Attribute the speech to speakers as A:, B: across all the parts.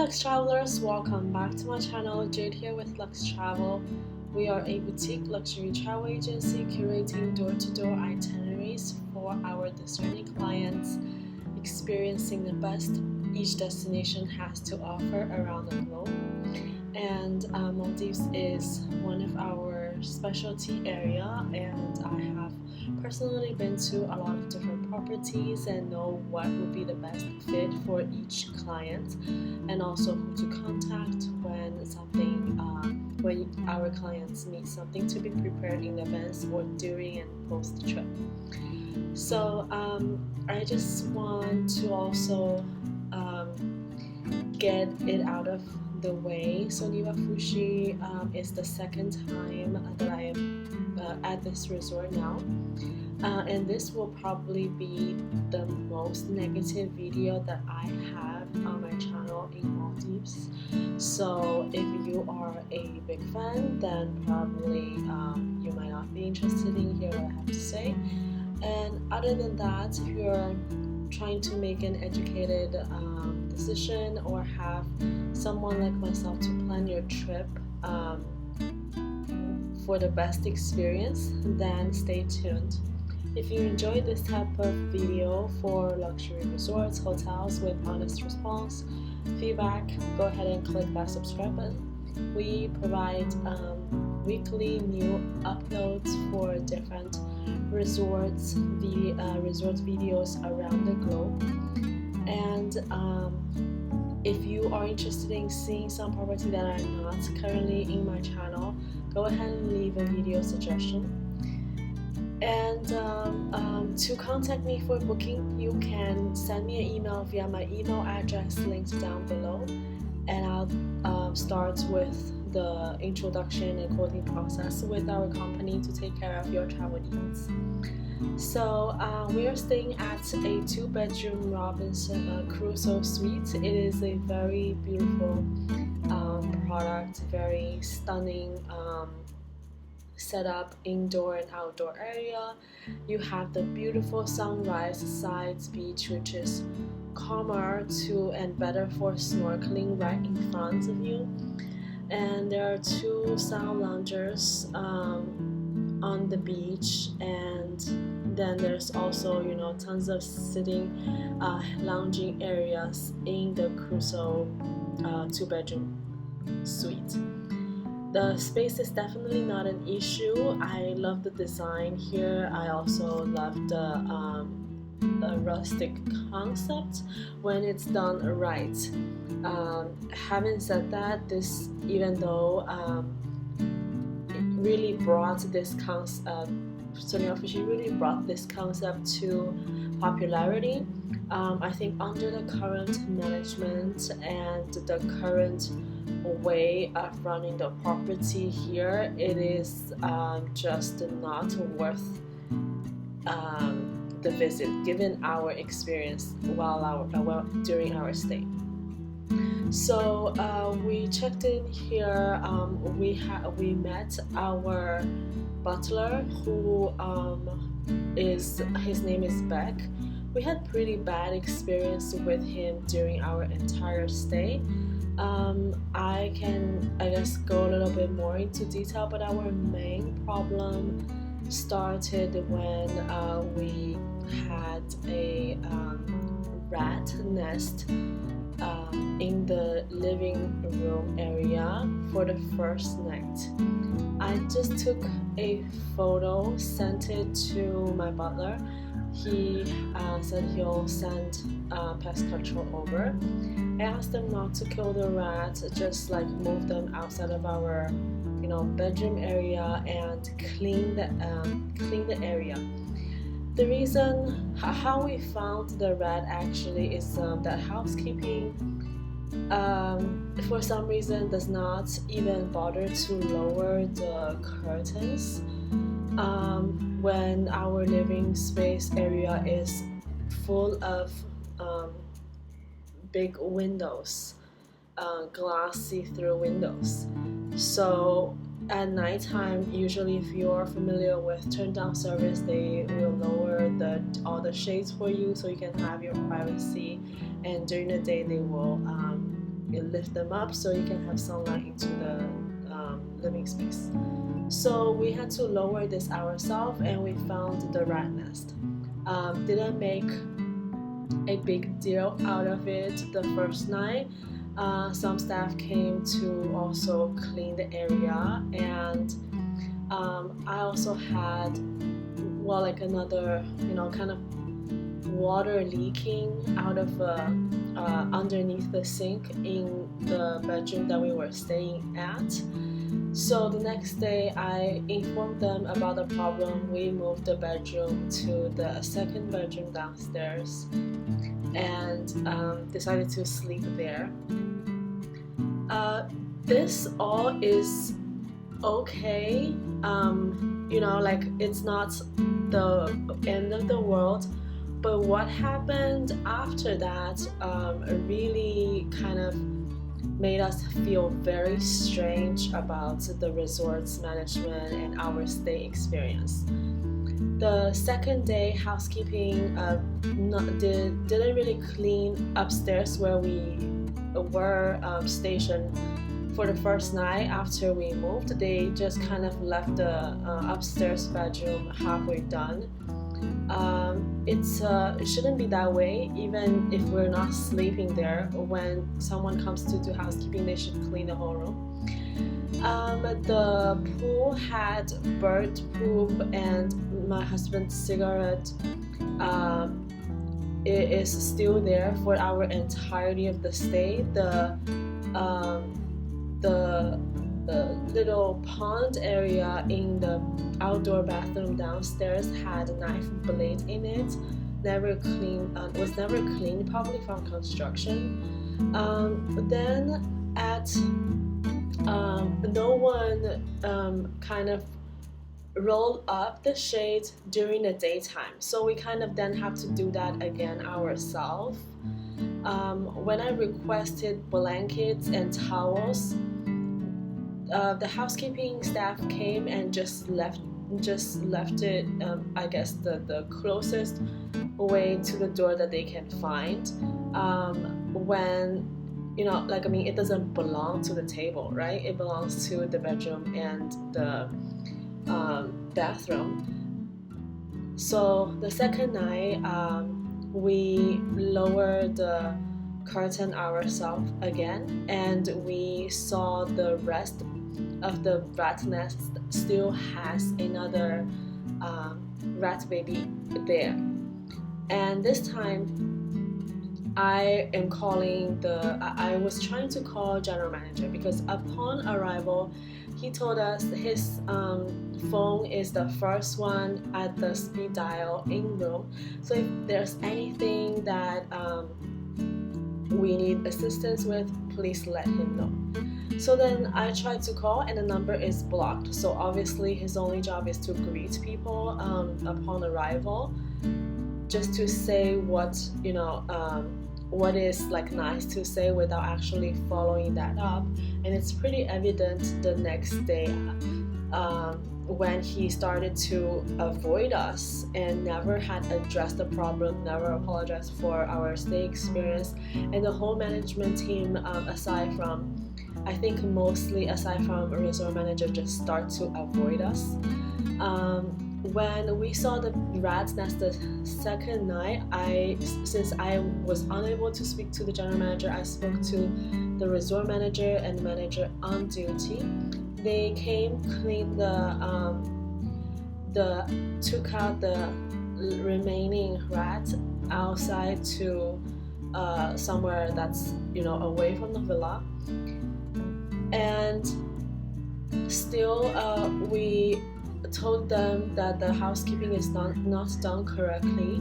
A: Lux Travelers, welcome back to my channel. Jade here with Lux Travel. We are a boutique luxury travel agency curating door-to-door itineraries for our discerning clients, experiencing the best each destination has to offer around the globe. And Maldives is one of our specialty area, and I have personally been to a lot of different properties and know what would be the best fit for each client, and also who to contact when our clients need something to be prepared in advance or during and post the trip. So I just want to also get it out of the way. Soneva Fushi is the second time that I am at this resort now, and this will probably be the most negative video that I have on my channel in Maldives. So if you are a big fan, then probably you might not be interested in hear what I have to say. And other than that, if you're trying to make an educated decision or have someone like myself to plan your trip for the best experience, then stay tuned. If you enjoy this type of video for luxury resorts, hotels with honest response, feedback, go ahead and click that subscribe button. We provide weekly new uploads for different resorts, resort videos around the globe. And if you are interested in seeing some property that are not currently in my channel, go ahead and leave a video suggestion. And to contact me for booking, you can send me an email via my email address linked down below, and I'll start with the introduction and quoting process with our company to take care of your travel needs. So we are staying at a 2-bedroom Robinson Crusoe suite. It is a very beautiful product, very stunning setup, indoor and outdoor area. You have the beautiful sunrise sides beach, which is calmer to and better for snorkeling right in front of you. And there are 2 sound loungers on the beach, and then there's also tons of sitting lounging areas in the Crusoe 2-bedroom suite. The space is definitely not an issue. I love the design here. I also love the rustic concept when it's done right. Having said that, this, even though it really brought this concept, Soneva really brought this concept to popularity. I think under the current management and the current way of running the property here, it is just not worth the visit, given our experience during our stay. So we checked in here. We met our butler, who his name is Beck. We had pretty bad experience with him during our entire stay. I can, go a little bit more into detail, but our main problem started when we had a rat nest in the living room area for the first night. I just took a photo, sent it to my butler. He said he'll send pest control over. I asked them not to kill the rats, just move them outside of our bedroom area and clean the area. The reason how we found the rat actually is that housekeeping for some reason does not even bother to lower the curtains when our living space area is full of big windows, glass see-through windows. So at nighttime, usually if you're familiar with turn down service, they will lower all the shades for you so you can have your privacy, and during the day they will lift them up so you can have sunlight into the living space. So we had to lower this ourselves, and we found the rat nest. Didn't make a big deal out of it the first night. Some staff came to also clean the area, and I also had like another kind of water leaking out of underneath the sink in the bedroom that we were staying at. So the next day I informed them about the problem. We moved the bedroom to the second bedroom downstairs and decided to sleep there. This all is okay, like it's not the end of the world, but what happened after that really kind of made us feel very strange about the resort's management and our stay experience. The second day, housekeeping didn't really clean upstairs where we were stationed for the first night after we moved. They just kind of left the upstairs bedroom halfway done. It shouldn't be that way. Even if we're not sleeping there, when someone comes to do housekeeping, they should clean the whole room. The pool had bird poop and my husband's cigarette. It is still there for our entirety of the stay. The little pond area in the outdoor bathroom downstairs had a knife blade in it. Was never cleaned, probably from construction. Then at no one kind of rolled up the shade during the daytime, so we kind of then have to do that again ourselves. When I requested blankets and towels, the housekeeping staff came and just left it, I guess the closest way to the door that they can find. When it doesn't belong to the table, right? It belongs to the bedroom and the bathroom. So the second night, we lowered the curtain ourselves again, and we saw the rest of the rat nest still has another rat baby there. And this time I was trying to call general manager, because upon arrival he told us his phone is the first one at the speed dial in room, so if there's anything that we need assistance with, please let him know. So then I tried to call and the number is blocked, so obviously his only job is to greet people upon arrival, just to say what is like nice to say without actually following that up. And it's pretty evident the next day when he started to avoid us and never had addressed the problem, never apologized for our stay experience. And the whole management team, aside from a resort manager, just start to avoid us. When we saw the rat's nest the second night, since I was unable to speak to the general manager, I spoke to the resort manager and the manager on duty. They came, cleaned took out the remaining rat outside to somewhere that's away from the villa. And still we told them that the housekeeping is not done correctly,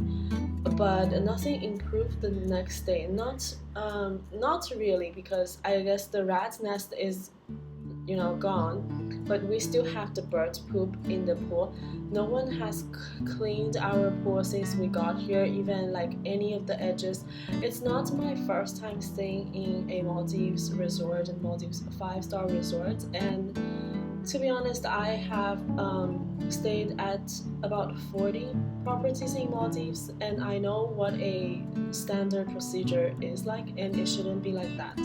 A: but nothing improved the next day. Not really, because I guess the rat's nest is gone, but we still have the bird poop in the pool. No one has cleaned our pool since we got here, even like any of the edges. It's not my first time staying in a Maldives resort, and Maldives 5-star resort, and To be honest, I have stayed at about 40 properties in Maldives, and I know what a standard procedure is like, and it shouldn't be like that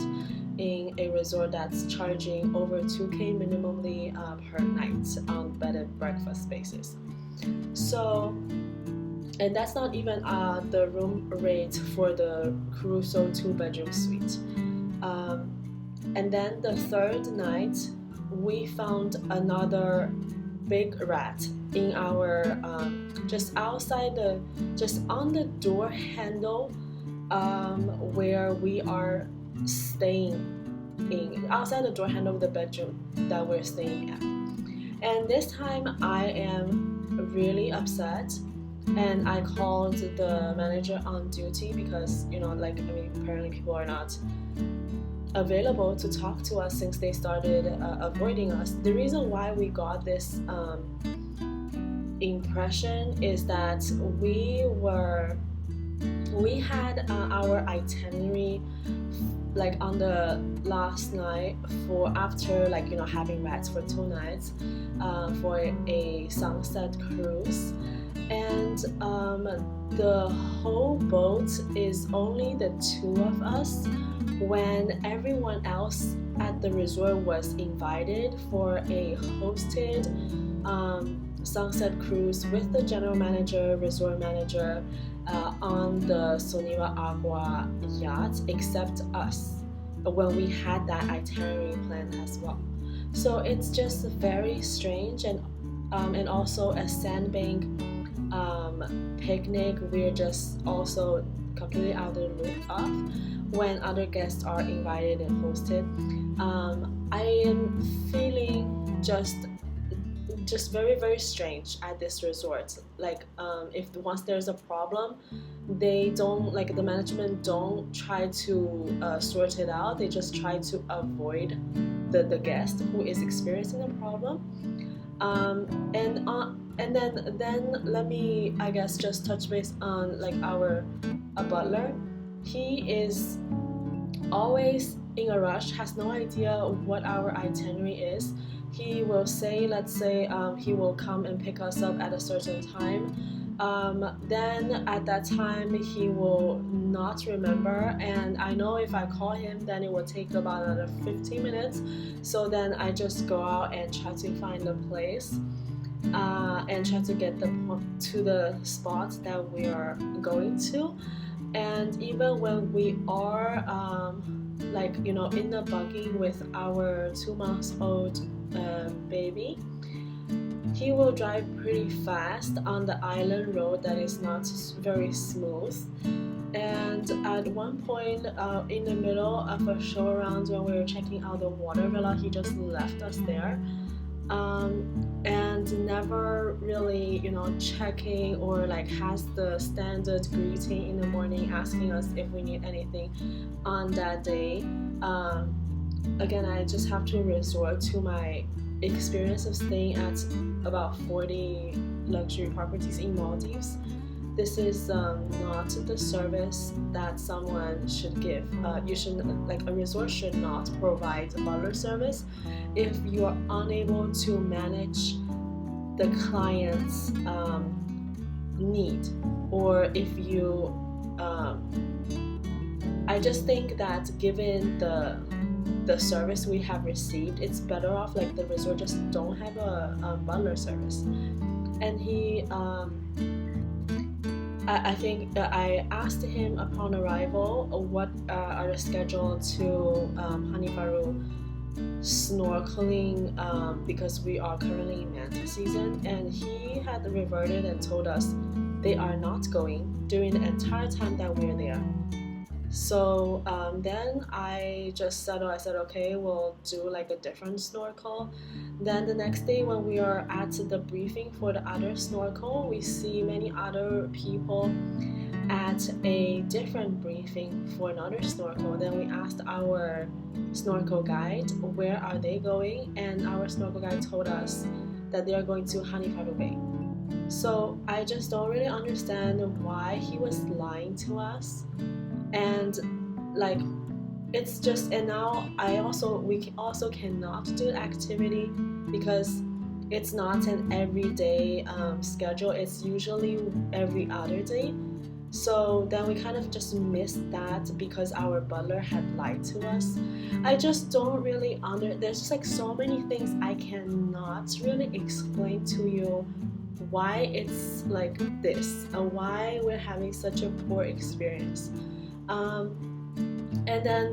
A: in a resort that's charging over 2K minimally per night on bed and breakfast basis. So, and that's not even the room rate for the Crusoe 2-bedroom suite. Um, and then the third night, we found another big rat in our just outside the just on the door handle where we are staying in, outside the door handle of the bedroom that we're staying at. And this time I am really upset, and I called the manager on duty because, you know, like, I mean, apparently people are not available to talk to us since they started avoiding us. The reason why we got this impression is that we had our itinerary like on the last night for after, like, you know, having rats for 2 nights for a sunset cruise, and the whole boat is only the 2 of us when everyone else at the resort was invited for a hosted sunset cruise with the general manager, resort manager on the Soneva Agua yacht, except us when we had that itinerary plan as well. So it's just very strange, and also a sandbank picnic we're just also completely out of the loop of when other guests are invited and hosted. I am feeling just very, very strange at this resort. Like, if once there's a problem, they don't, like, the management don't try to sort it out. They just try to avoid the guest who is experiencing the problem. And then let me, I guess, just touch base on like our butler. He is always in a rush, has no idea what our itinerary is. He will say, let's say he will come and pick us up at a certain time. Then at that time he will not remember, and I know if I call him then it will take about another 15 minutes. So then I just go out and try to find a place and try to get to the spot that we are going to. And even when we are like, you know, in the buggy with our 2-month-old baby, he will drive pretty fast on the island road that is not very smooth. And at one point in the middle of a show around when we were checking out the water villa, he just left us there, and never really, you know, checking or like has the standard greeting in the morning asking us if we need anything on that day. Again, I just have to resort to my experience of staying at about 40 luxury properties in Maldives. This is not the service that someone should give. You should, like, a resort should not provide butler service if you are unable to manage the client's need, or if you I just think that given the service we have received, it's better off like the resort just don't have a butler service. And he I think I asked him upon arrival what are the schedule to Hanifaru snorkeling because we are currently in manta season, and he had reverted and told us they are not going during the entire time that we're there. So then I just settled. I said, okay, we'll do like a different snorkel. Then the next day when we are at the briefing for the other snorkel, we see many other people at a different briefing for another snorkel. Then we asked our snorkel guide where are they going, and our snorkel guide told us that they are going to Hanifaru Bay. So I just don't really understand why he was lying to us. And like, it's just, and now we also cannot do activity because it's not an everyday schedule. It's usually every other day. So then we kind of just missed that because our butler had lied to us. I just don't really there's just like so many things I cannot really explain to you why it's like this and why we're having such a poor experience. And then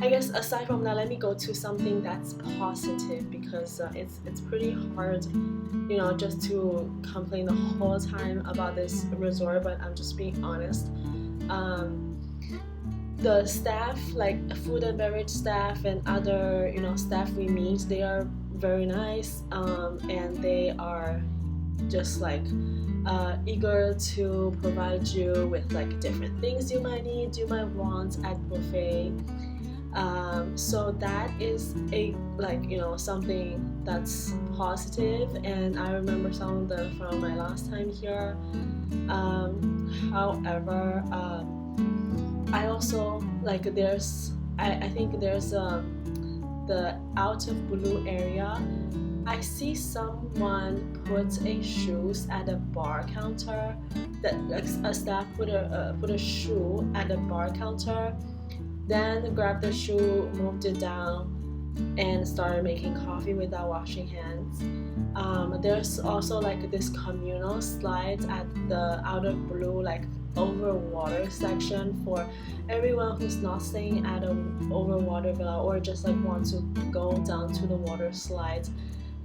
A: I guess aside from that, let me go to something that's positive because it's pretty hard, just to complain the whole time about this resort. But I'm just being honest. The staff, like food and beverage staff and other staff we meet, they are very nice, and they are just like eager to provide you with like different things you might need, you might want at buffet. So that is something that's positive, and I remember some of them from my last time here. However, I also I think there's the out of blue area. I see someone put a shoes at a bar counter. That a staff put a shoe at a bar counter, then grabbed the shoe, moved it down, and started making coffee without washing hands. There's also like this communal slide at the out of blue, like over water section for everyone who's not staying at an over water villa or just like want to go down to the water slide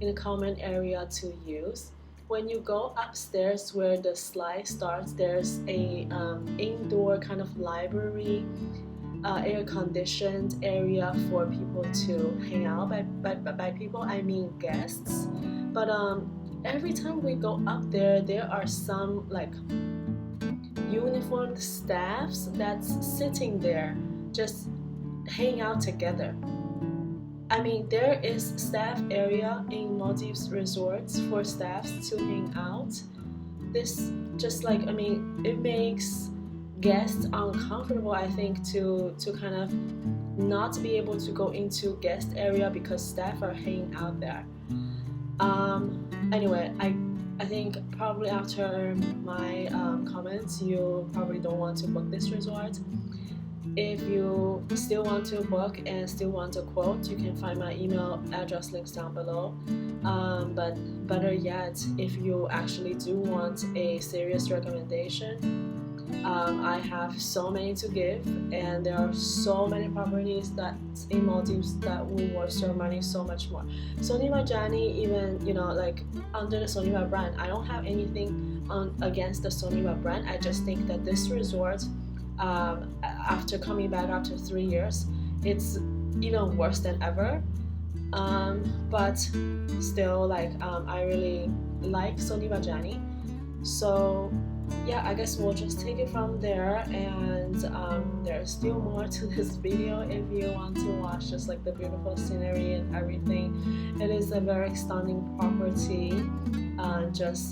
A: in a common area to use. When you go upstairs where the slide starts, there's a indoor kind of library, air-conditioned area for people to hang out. By people, I mean guests. But every time we go up there, there are some like uniformed staffs that's sitting there just hang out together. I mean, there is staff area in Maldives resorts for staffs to hang out. This just it makes guests uncomfortable, I think, to kind of not be able to go into guest area because staff are hanging out there. Anyway, I think probably after my comments, you probably don't want to book this resort. If you still want to book and still want a quote, you can find my email address links down below. But better yet, if you actually do want a serious recommendation, I have so many to give, and there are so many properties that in Maldives that will worth your money so much more. Soneva Jani, even under the Soneva brand, I don't have anything against the Soneva brand. I just think that this resort, after coming back after 3 years, it's even worse than ever. But still, I really like Soneva Jani. So yeah, I guess we'll just take it from there, and there's still more to this video if you want to watch just like the beautiful scenery and everything. It is a very stunning property, just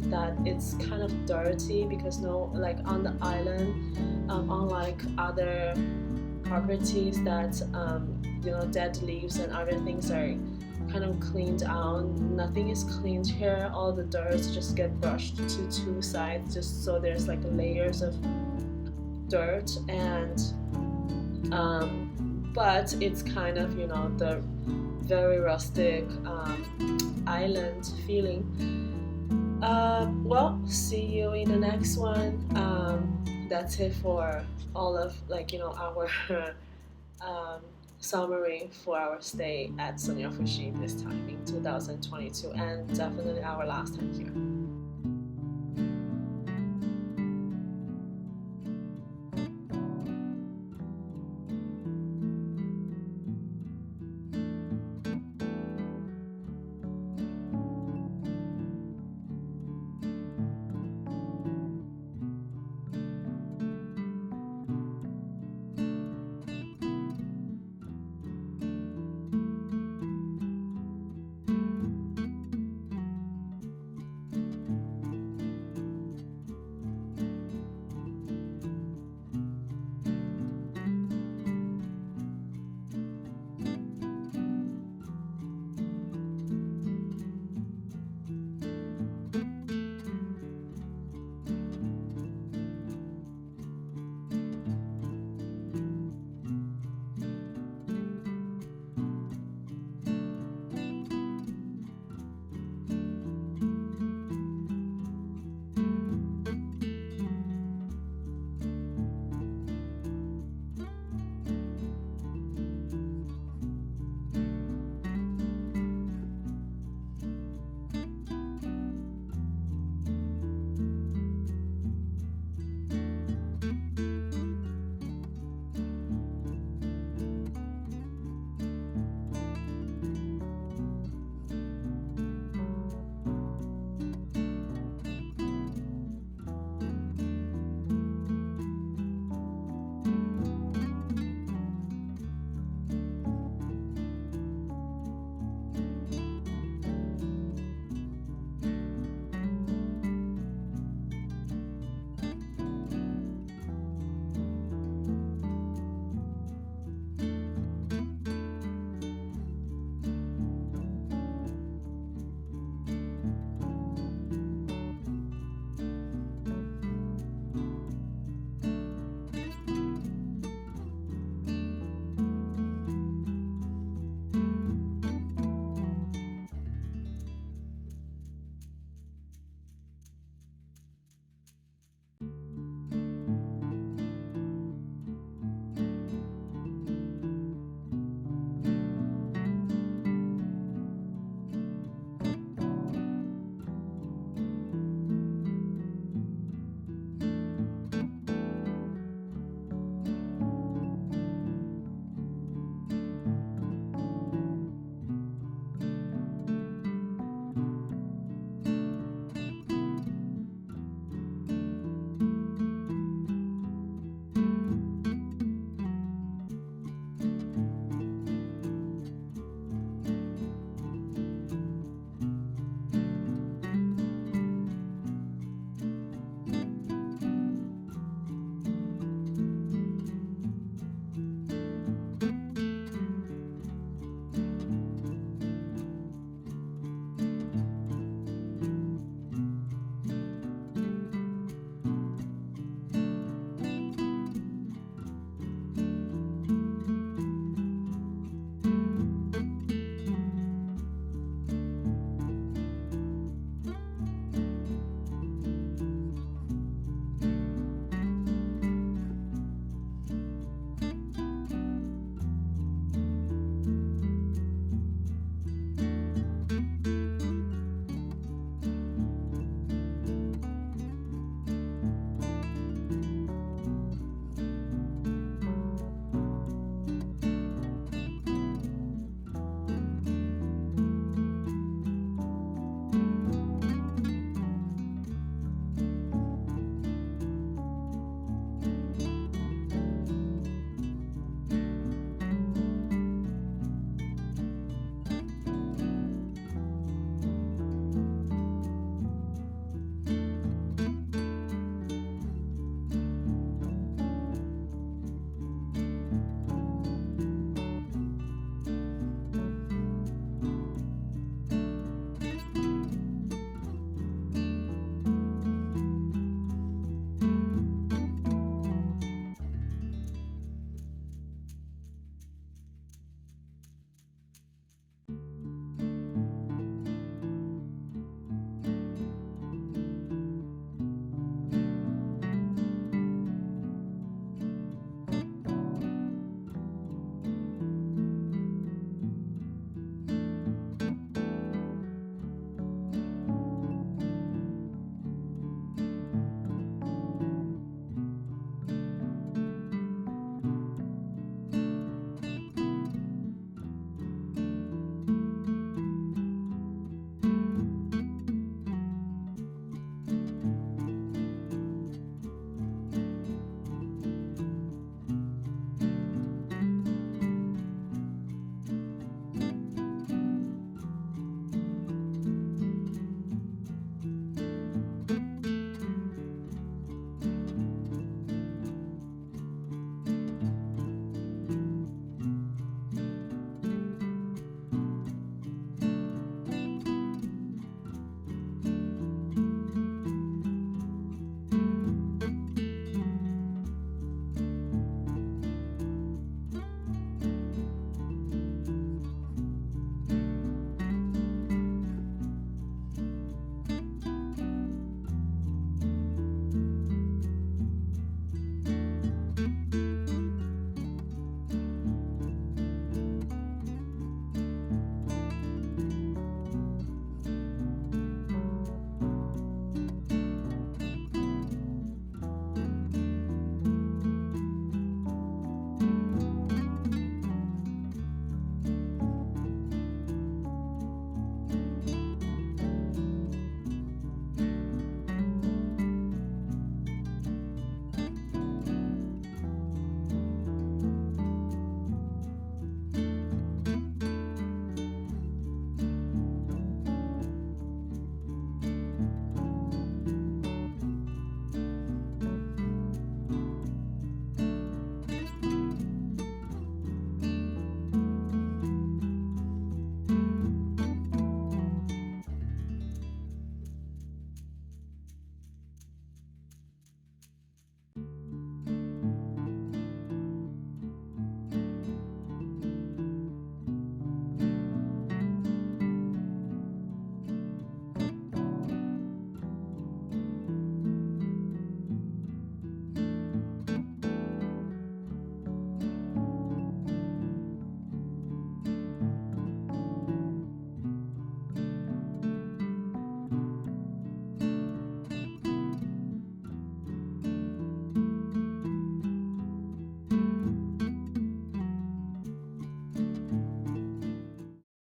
A: that it's kind of dirty because on the island, unlike other properties that dead leaves and other things are kind of cleaned out, nothing is cleaned here. All the dirt just get brushed to two sides just so there's like layers of dirt, and but it's kind of the very rustic island feeling. Well, see you in the next one. That's it for all of our summary for our stay at Soneva Fushi this time in 2022, and definitely our last time here.